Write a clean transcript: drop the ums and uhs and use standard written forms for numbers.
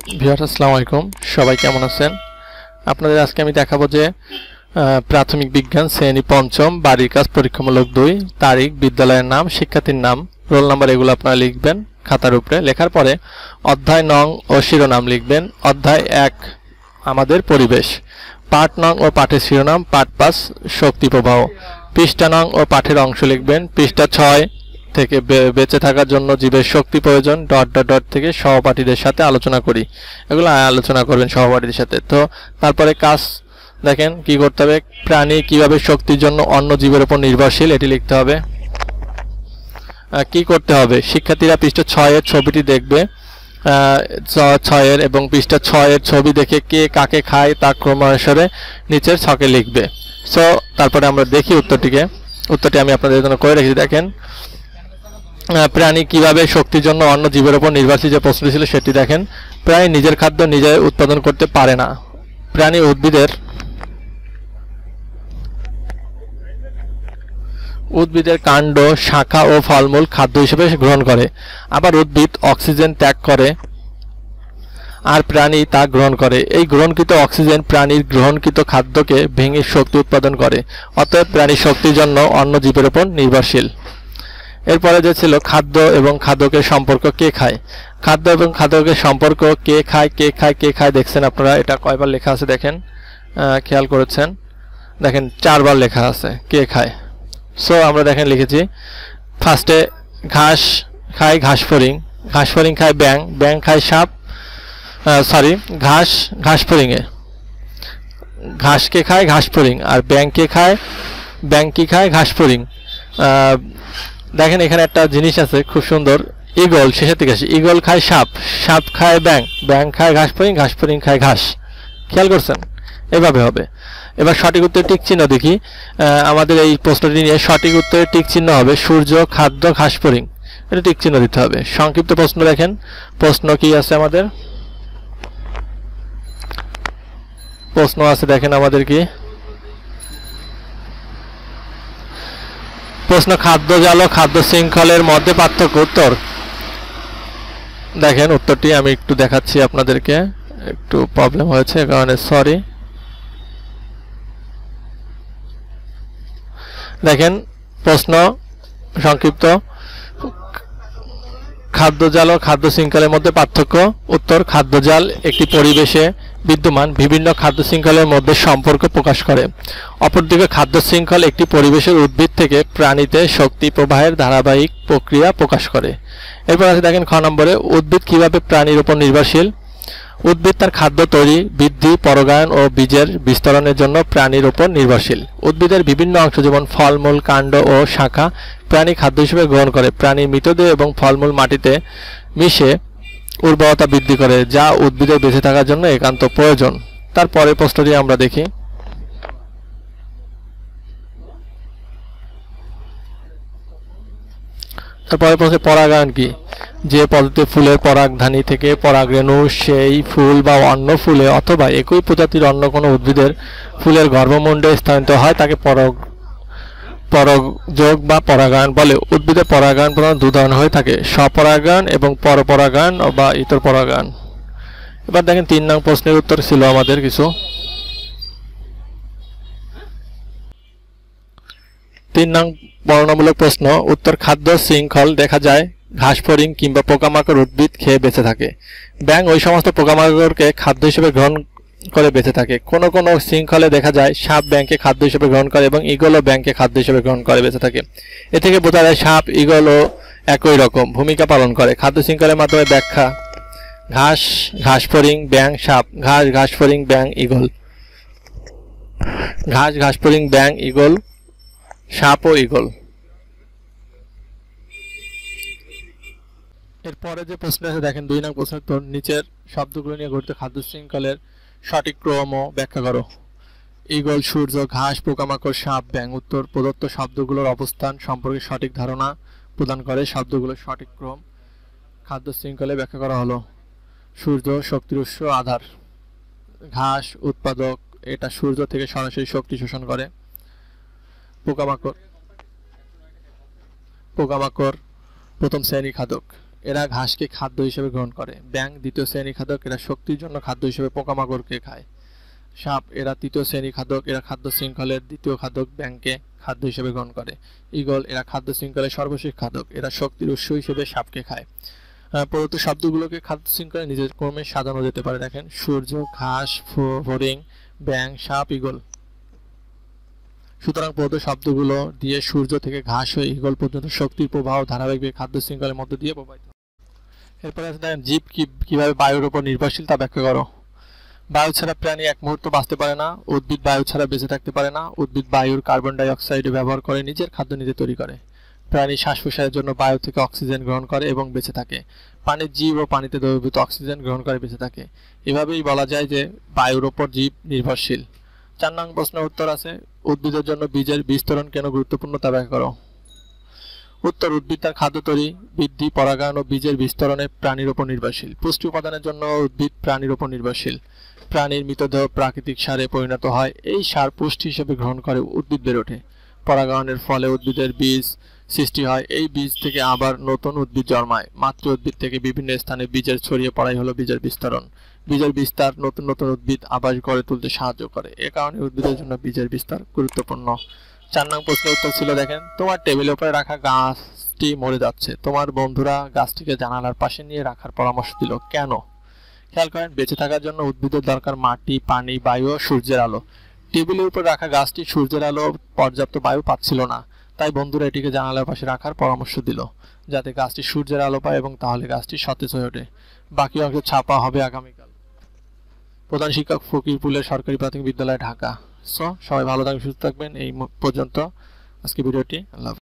Viewers আসসালামু আলাইকুম, সবাই কেমন আছেন? আপনাদের আজকে আমি দেখাবো যে প্রাথমিক বিজ্ঞান শ্রেণী পঞ্চম বাড়ির কাজ পরীক্ষামূলক 2 তারিখ, বিদ্যালয়ের নাম, শিক্ষার্থীর নাম, রোল নাম্বার এগুলো আপনারা লিখবেন খাতার উপরে। লেখার পরে অধ্যায় নং ও শিরোনাম লিখবেন। অধ্যায় 1 আমাদের পরিবেশ, পাঠ নং ও পাঠের শিরোনাম, পাঠ 5 শক্তি প্রবাহ। পৃষ্ঠা নং ও পাঠের অংশ লিখবেন। পৃষ্ঠা 6 থেকে বেঁচে থাকার জন্য জীবের শক্তি প্রয়োজন ডট ডট ডট থেকে সহপাঠীদের সাথে আলোচনা করি। এগুলো আলোচনা করবেন সহপাঠীদের সাথে। তো তারপরে কাজ দেখেন কি করতে হবে, প্রাণী কিভাবে শক্তির জন্য অন্য জীবের উপর নির্ভরশীল এটি লিখতে হবে। কি করতে হবে, শিক্ষার্থীরা পৃষ্ঠা 6 এর ছবিটি দেখবে, 6 এর এবং পৃষ্ঠা 6 এর ছবি দেখে কে কাকে খায় তা ক্রমানুসারে নিচের ছকে লিখবে। সো তারপরে আমরা দেখি উত্তরটি আমি আপনাদের জন্য করে রেখেছি। দেখেন প্রাণী কিভাবে শক্তির জন্য অন্য জীবের উপর নির্ভরশীল, যে প্রশ্নটি ছিল সেটি দেখেন। প্রাণী নিজের খাদ্য নিজে উৎপাদন করতে পারে না। প্রাণী উদ্ভিদের কাণ্ড, শাখা ও ফলমূল খাদ্য হিসেবে গ্রহণ করে। আবার উদ্ভিদ অক্সিজেন ত্যাগ করে আর প্রাণী তা গ্রহণ করে। এই গ্রহণকৃত অক্সিজেন প্রাণীর গ্রহণকৃত খাদ্যকে ভেঙে শক্তি উৎপাদন করে। অতএব প্রাণী শক্তির জন্য অন্য জীবের উপর নির্ভরশীল। এরপরে যে ছিল খাদ্য এবং খাদ্যকে সম্পর্ক কে খায়। খাদ্য এবং খাদ্যকে সম্পর্ক কে খায় দেখছেন আপনারা, এটা কয়বার লেখা আছে দেখেন, খেয়াল করেছেন? দেখেন 4 বার লেখা আছে কে খায়। সো আমরা দেখেন লিখেছি ফার্স্টে ঘাস খায় ঘাসফড়িং, ঘাসফড়িং খায় ব্যাং, ব্যাং খায় সাপ, ঘাসফড়িংয়ে ঘাসকে খায় ঘাসফড়িং আর ব্যাং কি খায় ঘাসফড়িং। দেখেন এখানে একটা জিনিস আছে খুব সুন্দর, ঈগল শেষের দিকে আসে, ঈগল খায় সাপ, সাপ খায় ব্যাং, ব্যাং খায় ঘাসফড়িং, ঘাসফড়িং খায় ঘাস। খেয়াল করছেন? এভাবে হবে। এবার সঠিক উত্তরে টিক চিহ্ন দেখি। আমাদের এই প্রশ্নটি নিয়ে সঠিক উত্তরে টিক চিহ্ন হবে সূর্য, খাদ্য, ঘাসফড়িং, এটা টিক চিহ্ন দিতে হবে। সংক্ষিপ্ত প্রশ্ন দেখেন, প্রশ্ন কি আছে আমাদের? প্রশ্ন আছে দেখেন আমাদের কি প্রশ্ন, খাদ্য জাল ও খাদ্য শৃঙ্খলের মধ্যে পার্থক্য। উত্তর দেখেন, উত্তরটি আমি একটু দেখাচ্ছি আপনাদেরকে, একটু প্রবলেম হয়েছে কারণে সরি। দেখেন প্রশ্ন সংক্ষিপ্ত, খাদ্যজাল ও খাদ্য শৃঙ্খলের মধ্যে পার্থক্য। উত্তর, খাদ্যজাল একটি পরিবেশে বিদ্যমান বিভিন্ন খাদ্য শৃঙ্খলের মধ্যে সম্পর্ক প্রকাশ করে। অপরদিকে খাদ্য শৃঙ্খল একটি পরিবেশের উদ্ভিদ থেকে প্রাণীতে শক্তি প্রবাহের ধারাবাহিক প্রক্রিয়া প্রকাশ করে। এরপর আছে দেখেন খ নম্বরে, উদ্ভিদ কিভাবে প্রাণীর উপর নির্ভরশীল। উদ্ভিদ তার খাদ্য তৈরি, বৃদ্ধি, পরাগায়ন ও বীজের বিস্তরণের জন্য প্রাণীর উপর নির্ভরশীল। উদ্ভিদের বিভিন্ন অংশ যেমন ফলমূল, কাণ্ড ও শাখা প্রাণী খাদ্য হিসেবে গ্রহণ করে। প্রাণীর মৃতদেহ এবং ফলমূল মাটিতে মিশে উর্বরতা বৃদ্ধি করে, যা উদ্ভিদের বেঁচে থাকার জন্য একান্ত প্রয়োজন। তারপরের প্রশ্নটি আমরা দেখি। তারপরে প্রশ্ন, পরাগায়ন কি? যে পদ্ধতিতে ফুলের পরাগধানী থেকে পরাগরেণু সেই ফুল বা অন্য ফুলে অথবা একই প্রজাতির অন্য কোনো উদ্ভিদের ফুলের গর্ভমুণ্ডে স্থানান্তরিত হয় তাকে পরাগযোগ বা পরাগায়ন বলে। উদ্ভিদের পরাগায়ন প্রধানত 2 ধরনের হয়ে থাকে, স্বপরাগায়ন এবং পরপরাগায়ন বা ইতর পরাগায়ন। এবার দেখেন 3 নং প্রশ্নের উত্তর ছিল আমাদের কিছু। 3 নং বর্ণনামূলক প্রশ্ন, উত্তর, খাদ্য শৃঙ্খল দেখা যায় ঘাসফড়িং কিংবা পোকামাকড় উদ্ভিদ খেয়ে বেঁচে থাকে। ব্যাঙ ওই সমস্ত পোকামাকড়কে খাদ্য হিসেবে গ্রহণ করে বেঁচে থাকে। কোন কোন শৃঙ্খলে দেখা যায় সাপ ব্যাঙকে খাদ্য হিসেবে গ্রহণ করে এবং ঈগল ও ব্যাঙকে খাদ্য হিসেবে গ্রহণ করে বেঁচে থাকে। এ থেকে বোঝা যায় সাপ, ঈগল ও একই রকম ভূমিকা পালন করে। খাদ্য শৃঙ্খলের মাধ্যমে ব্যাখ্যা, ঘাস, ঘাসফড়িং, ব্যাঙ, সাপ, ঘাস, ঘাসফড়িং, ব্যাঙ, ঈগল, ঘাস, ঘাসফড়িং, ব্যাঙ, ঈগল, সাপ ও ঈগল। এরপরে যে প্রশ্ন আছে দেখেন 2 নং প্রশ্নের উত্তর, নিচের শব্দগুলো নিয়ে গঠিত খাদ্য শৃঙ্খলের সঠিক ক্রম ব্যাখ্যা করো। ঈগল, সূর্য, ঘাস, পোকামাকড়, সাপ, ব্যাঙ। উত্তর, প্রদত্ত শব্দগুলোর অবস্থান সম্পর্কে সঠিক ধারণা প্রদান করে শব্দগুলোর সঠিক ক্রম খাদ্য শৃঙ্খলে ব্যাখ্যা করা হলো। সূর্য শক্তির উৎস, আধার। ঘাস উৎপাদক, এটা সূর্য থেকে সরাসরি শক্তি শোষণ করে। পোকামাকড় প্রথম শ্রেণীর খাদক। এরা ঘাসকে খাদ্য হিসেবে গ্রহণ করে। ব্যাঙ দ্বিতীয় শ্রেণী খাদক, এরা শক্তির জন্য খাদ্য হিসেবে পোকামাকড়কে খায়। সাপ এরা তৃতীয় শ্রেণী খাদক, এরা খাদ্য শৃঙ্খলের দ্বিতীয় খাদক, ব্যাঙকে খাদ্য হিসেবে গ্রহণ করে। ঈগল এরা খাদ্য শৃঙ্খলের সর্বশেষ খাদক, এরা শক্তির উৎস হিসেবে সাপকে খায়। প্রদত্ত শব্দগুলোকে খাদ্য শৃঙ্খলে নিজের ক্রমে সাজানো যেতে পারে। দেখেন সূর্য, ঘাস, হরিণ, ব্যাঙ, সাপ, ঈগল। সুতরাং প্রদত্ত শব্দগুলো দিয়ে সূর্য থেকে ঘাস হয়ে ঈগল পর্যন্ত শক্তির প্রবাহ ধারাবাহিকভাবে খাদ্য শৃঙ্খলের মধ্য দিয়ে প্রবাহিত। এরপরে আছে দেখেন জীব কিভাবে বায়ুর উপর নির্ভরশীল তা ব্যাখ্যা করো। বায়ু ছাড়া প্রাণী এক মুহূর্ত বাঁচতে পারে না। উদ্ভিদ বায়ু ছাড়া বেঁচে থাকতে পারে না। উদ্ভিদ বায়ুর কার্বন ডাই অক্সাইড ব্যবহার করে নিজের খাদ্য নিজে তৈরি করে। প্রাণী শ্বাস প্রশ্বাসের জন্য বায়ু থেকে অক্সিজেন গ্রহণ করে এবং বেঁচে থাকে। পানির জীব ও পানিতে দ্রবীভূত অক্সিজেন গ্রহণ করে বেঁচে থাকে। এভাবেই বলা যায় যে বায়ুর ওপর জীব নির্ভরশীল। 4 নং প্রশ্নের উত্তর আছে উদ্ভিদের জন্য বীজের বিস্তরণ কেন গুরুত্বপূর্ণ তা ব্যাখ্যা করো। উত্তর উদ্ভিদ তার খাদ্য তৈরি, বৃদ্ধি, পরাগায়ন ও বীজের বিস্তরণে প্রাণীর উপর নির্ভরশীল। পুষ্টি উপাদানের জন্য উদ্ভিদ প্রাণীর উপর নির্ভরশীল। প্রাণীর মৃতদেহ প্রাকৃতিক সারে পরিণত হয়। এই সার পুষ্টি হিসেবে গ্রহণ করে উদ্ভিদ বেড়ে ওঠে। পরাগায়নের ফলে উদ্ভিদের বীজ সৃষ্টি হয়। এই বীজ থেকে আবার নতুন উদ্ভিদ জন্মায়। মাতৃ উদ্ভিদ থেকে বিভিন্ন স্থানে বীজের ছড়িয়ে পড়াই হলো বীজের বিস্তরণ। বীজের বিস্তার নতুন নতুন উদ্ভিদ আবাস গড়ে তুলতে সাহায্য করে। এ কারণে উদ্ভিদের জন্য বীজের বিস্তার গুরুত্বপূর্ণ। 4 নং প্রশ্নের উত্তর ছিল দেখেন তোমার টেবিলের উপরে রাখা গাছটি মরে যাচ্ছে। তোমার বন্ধুরা গাছটিকে জানালার পাশে নিয়ে রাখার পরামর্শ দিল, কেন? খেয়াল করেন, বেঁচে থাকার জন্য উদ্ভিদের দরকার মাটি, পানি, বায়ু ও সূর্যের আলো। টেবিলের উপর রাখা গাছটি সূর্যের আলো পর্যাপ্ত বায়ু পাচ্ছিল না, তাই বন্ধুরা এটিকে জানালার পাশে রাখার পরামর্শ দিল যাতে গাছটি সূর্যের আলো পায় এবং তাহলে গাছটি সতেজ হয়ে ওঠে। বাকি অংশ ছাপা হবে আগামীকাল। প্রধান শিক্ষক ফকিরপুলের সরকারি প্রাথমিক বিদ্যালয়, ঢাকা। সবাই ভালো থাকবেন, সুস্থ থাকবেন। এই পর্যন্ত আজকে ভিডিওটি। আল্লাহ।